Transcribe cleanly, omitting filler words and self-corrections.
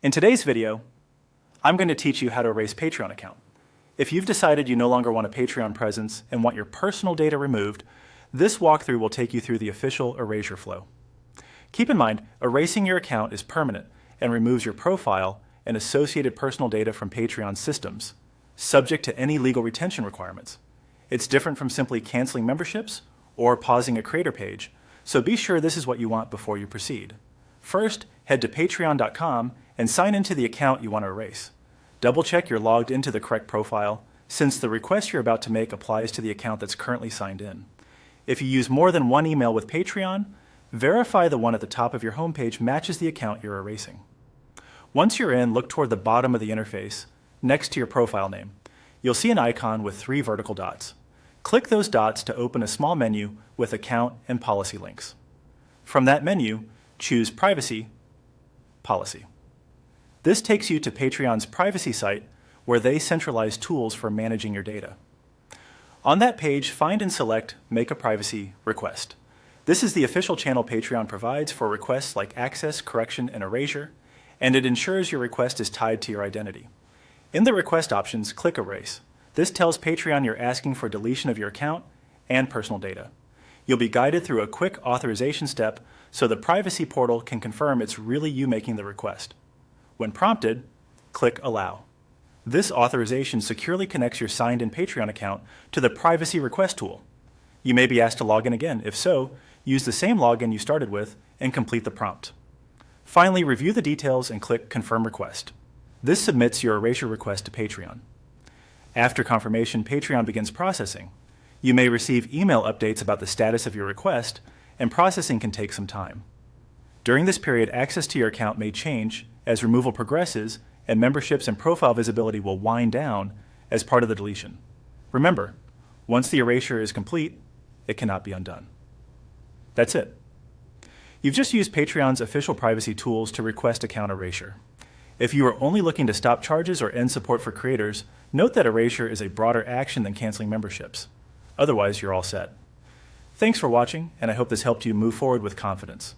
In today's video, I'm going to teach you how to erase Patreon account. If you've decided you no longer want a Patreon presence and want your personal data removed, this walkthrough will take you through the official erasure flow. Keep in mind, erasing your account is permanent and removes your profile and associated personal data from Patreon systems, subject to any legal retention requirements. It's different from simply canceling memberships or pausing a creator page, so be sure this is what you want before you proceed. First, head to patreon.com and sign into the account you want to erase. Double-check you're logged into the correct profile, since the request you're about to make applies to the account that's currently signed in. If you use more than one email with Patreon, verify the one at the top of your homepage matches the account you're erasing. Once you're in, look toward the bottom of the interface, next to your profile name. You'll see an icon with 3 vertical dots. Click those dots to open a small menu with account and policy links. From that menu, choose Privacy, Policy. This takes you to Patreon's privacy site, where they centralize tools for managing your data. On that page, find and select Make a Privacy Request. This is the official channel Patreon provides for requests like access, correction, and erasure, and it ensures your request is tied to your identity. In the request options, click Erase. This tells Patreon you're asking for deletion of your account and personal data. You'll be guided through a quick authorization step so the privacy portal can confirm it's really you making the request. When prompted, click Allow. This authorization securely connects your signed-in Patreon account to the privacy request tool. You may be asked to log in again. If so, use the same login you started with and complete the prompt. Finally, review the details and click Confirm Request. This submits your erasure request to Patreon. After confirmation, Patreon begins processing. You may receive email updates about the status of your request, and processing can take some time. During this period, access to your account may change as removal progresses, and memberships and profile visibility will wind down as part of the deletion. Remember, once the erasure is complete, it cannot be undone. That's it. You've just used Patreon's official privacy tools to request account erasure. If you are only looking to stop charges or end support for creators, note that erasure is a broader action than canceling memberships. Otherwise, you're all set. Thanks for watching, and I hope this helped you move forward with confidence.